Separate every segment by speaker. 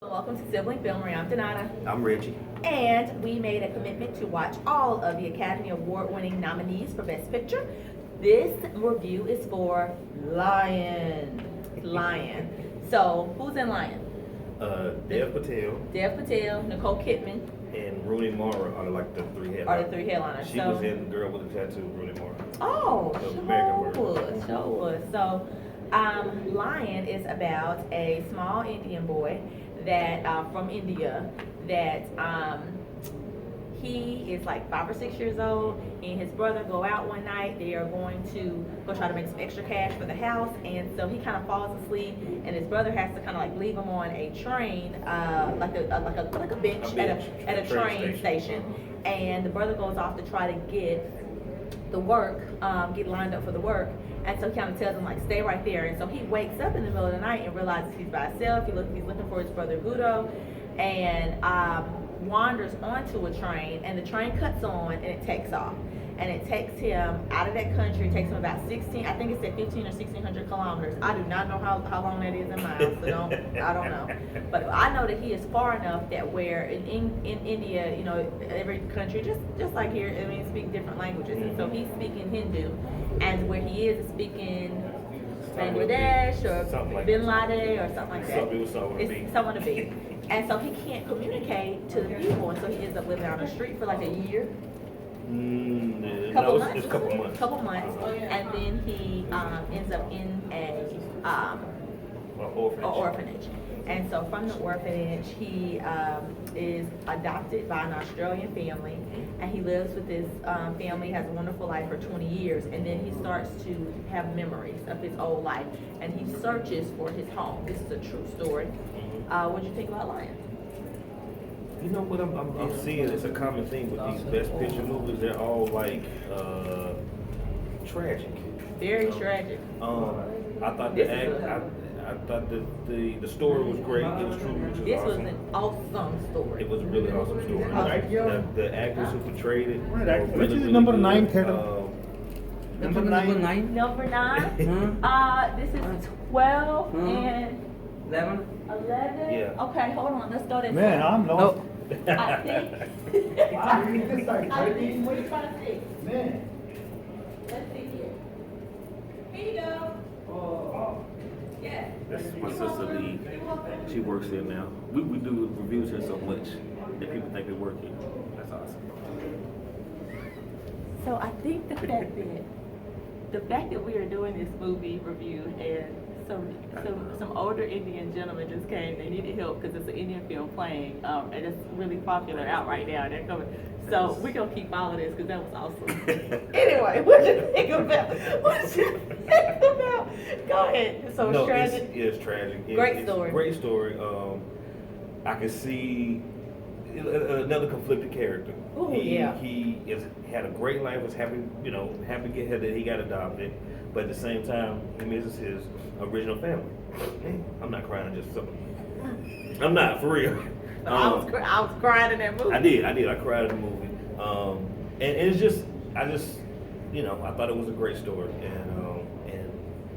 Speaker 1: Welcome to Sibling Filmalry. I'm Donata.
Speaker 2: I'm Reggie.
Speaker 1: And we made a commitment to watch all of the Academy Award winning nominees for Best Picture. This review is for Lion. So, who's in Lion?
Speaker 2: Dev Patel,
Speaker 1: Nicole Kidman,
Speaker 2: and Rooney Mara are like the three headliners.
Speaker 1: are the three headliners.
Speaker 2: She was in Girl with a Tattoo, Rooney Mara.
Speaker 1: Oh,
Speaker 2: The American
Speaker 1: sure was. So, Lion is about a small Indian boy that from India that he is like 5 or 6 years old, and his brother go out one night. They are going to go try to make some extra cash for the house, and so he kind of falls asleep, and his brother has to kind of like leave him on a train, like a bench at a train station, and the brother goes off to try to get the work, get lined up for the work. And so he kind of tells him, like, stay right there. And so he wakes up in the middle of the night and realizes he's by himself. He's looking for his brother Gudo, and wanders onto a train, and the train cuts on and it takes off. And it takes him out of that country. It takes him about 16, I think it's at 15 or 1600 kilometers. I do not know how long that is in miles, so I don't know. But I know that he is far enough that where in India, you know, every country, just like here, I mean, speak different languages. And so he's speaking Hindu, and where he is speaking Bangladesh or
Speaker 2: like
Speaker 1: Bin Laden or something like that.
Speaker 2: It's
Speaker 1: someone to be. And so he can't communicate to the people, and so he ends up living on the street for like a year.
Speaker 2: No, it's a couple months.
Speaker 1: And then he ends up in a orphanage. And so from the orphanage, he is adopted by an Australian family, and he lives with this family, has a wonderful life for 20 years, and then he starts to have memories of his old life, and he searches for his home. This is a true story. What do you think about Lion?
Speaker 2: You know what I'm seeing? It's a common theme with these Best Picture movies. They're all like tragic.
Speaker 1: Very tragic.
Speaker 2: I thought I thought the story was great. It was true.
Speaker 1: This was an awesome story.
Speaker 2: It was a really awesome story. The actors who portrayed it.
Speaker 3: Which is number 9 theater?
Speaker 1: Number nine. This is 12 and 11.
Speaker 2: Yeah.
Speaker 1: Okay, hold on. Let's go this
Speaker 3: Man,
Speaker 1: way.
Speaker 3: I'm lost.
Speaker 1: I think. I think. What are you trying to see?
Speaker 3: Man.
Speaker 1: Let's see here. Here you go.
Speaker 3: Oh.
Speaker 1: Yeah.
Speaker 2: That's my sister Lee. She works here now. We do reviews here so much that people think we work here. That's awesome.
Speaker 1: So I think the fact that we are doing this movie review, and some older Indian gentlemen just came. They needed help because it's an Indian film playing, and it's really popular out right now. They're coming. So we're gonna keep all of this because that was awesome. Anyway, what you think about? Go ahead. So
Speaker 2: No,
Speaker 1: it's tragic.
Speaker 2: it's tragic.
Speaker 1: Great
Speaker 2: It's
Speaker 1: story.
Speaker 2: a great story. I can see another conflicted character.
Speaker 1: Ooh, yeah.
Speaker 2: He had a great life. Was happy, happy to get that he got adopted, but at the same time, he misses his original family. I'm not crying, just something. I'm not for real.
Speaker 1: I was crying in that movie.
Speaker 2: I did. I cried in the movie. And it's just, I thought it was a great story, and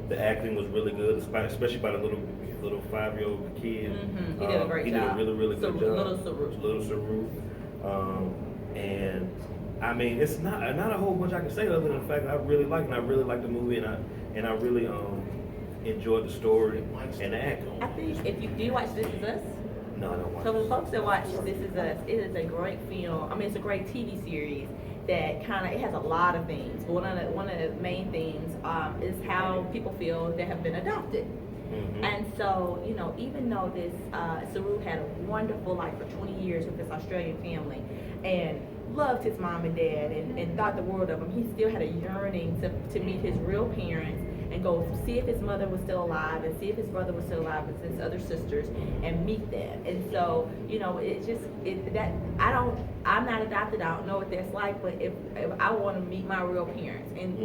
Speaker 2: the acting was really good, especially by the little 5-year-old kid.
Speaker 1: Mm-hmm. He did a great
Speaker 2: He
Speaker 1: job.
Speaker 2: did a really good job.
Speaker 1: Little Saru.
Speaker 2: And I mean, it's not a whole bunch I can say other than the fact that I really liked the movie, and I really enjoyed the story and the acting.
Speaker 1: I think if you do watch This Is Us.
Speaker 2: No, I don't watch
Speaker 1: So
Speaker 2: it.
Speaker 1: the folks that watch This Is Us, it is a great film. I mean, it's a great TV series that it has a lot of themes. But one of the main themes is how people feel that have been adopted.
Speaker 2: Mm-hmm.
Speaker 1: And so, even though this Saru had a wonderful life for 20 years with this Australian family and loved his mom and dad and thought the world of him, he still had a yearning to meet his real parents and go see if his mother was still alive and see if his brother was still alive with his other sisters and meet them. And so, I'm not adopted, I don't know what that's like, but if I want to meet my real parents and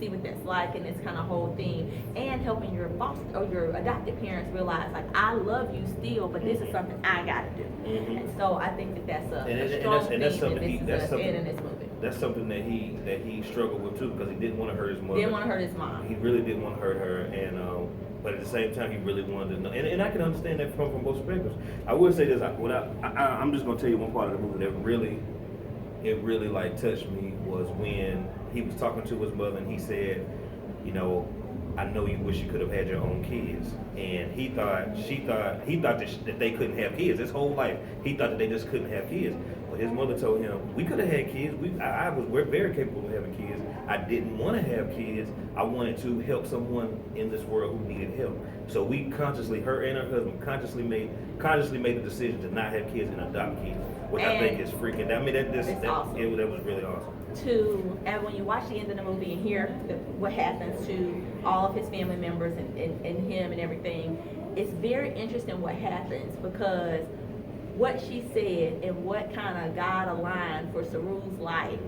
Speaker 1: see what that's like, and this kind of whole thing, and helping your your adopted parents realize, like, I love you still, but this is something I got to do.
Speaker 2: Mm-hmm.
Speaker 1: And so I think that's a
Speaker 2: And
Speaker 1: strong theme
Speaker 2: that's
Speaker 1: that
Speaker 2: something
Speaker 1: This Is Us in this movie.
Speaker 2: That's something that he struggled with too, because he didn't want to hurt his mother.
Speaker 1: Didn't want to hurt his mom.
Speaker 2: He really didn't want to hurt her, but at the same time, he really wanted to know, and I can understand that from both perspectives. I would say this, I'm just gonna tell you one part of the movie that really like touched me was when he was talking to his mother and he said, you know, I know you wish you could have had your own kids, and he thought that they couldn't have kids. His whole life, he thought that they just couldn't have kids. But his mother told him, we could have had kids. We're very capable of having kids. I didn't want to have kids. I wanted to help someone in this world who needed help. So we consciously, her and her husband, consciously made the decision to not have kids and adopt kids, which I think is freaking. I mean, that
Speaker 1: awesome.
Speaker 2: That was really awesome.
Speaker 1: And when you watch the end of the movie and hear what happens to all of his family members and him and everything, it's very interesting what happens, because what she said and what kind of God aligned for Saru's life,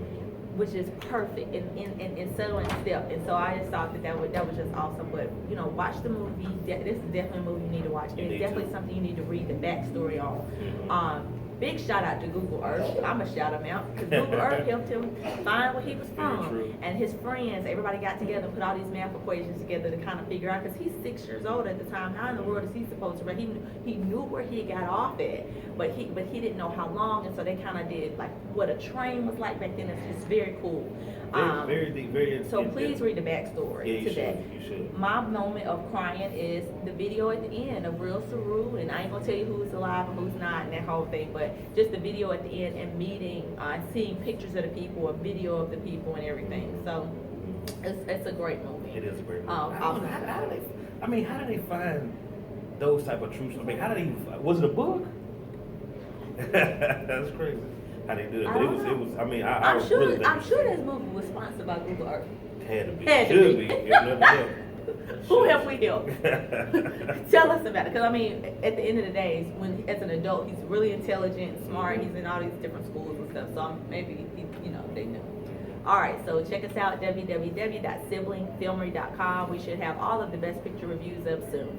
Speaker 1: which is perfect in settling step. And so I just thought that was just awesome. But you know, watch the movie. This is definitely a movie you need to watch. It's definitely something you need to read the backstory on.
Speaker 2: Mm-hmm.
Speaker 1: Big shout out to Google Earth. I'm gonna shout him out because Google Earth helped him find where he was from. And his friends, everybody got together and put all these math equations together to kind of figure out, because he's 6 years old at the time. How in the world is he supposed to run? He knew where he got off at, but he didn't know how long. And so they kind of did like what a train was like back then. It's just very cool.
Speaker 2: Very deep, very.
Speaker 1: So please read the backstory to that.
Speaker 2: You should.
Speaker 1: My moment of crying is the video at the end of Real Saru, and I ain't gonna tell you who's alive and who's not and that whole thing, but just the video at the end and meeting, seeing pictures of the people, a video of the people and everything. So it's a great movie.
Speaker 2: It is a great movie.
Speaker 1: How
Speaker 2: do they find those type of truths? I mean, how did he? Was it a book? That's crazy. How they do it? But it was. I mean,
Speaker 1: I'm sure.
Speaker 2: Really
Speaker 1: I'm sure this movie was sponsored by Google Earth.
Speaker 2: Had to be.
Speaker 1: Had to
Speaker 2: Should
Speaker 1: be.
Speaker 2: be. It never helped.
Speaker 1: Who have we helped? Tell us about it, because I mean, at the end of the day, when as an adult, he's really intelligent, smart. He's in all these different schools and stuff. So maybe they knew. All right, so check us out, www.siblingfilmry.com. We should have all of the best picture reviews up soon.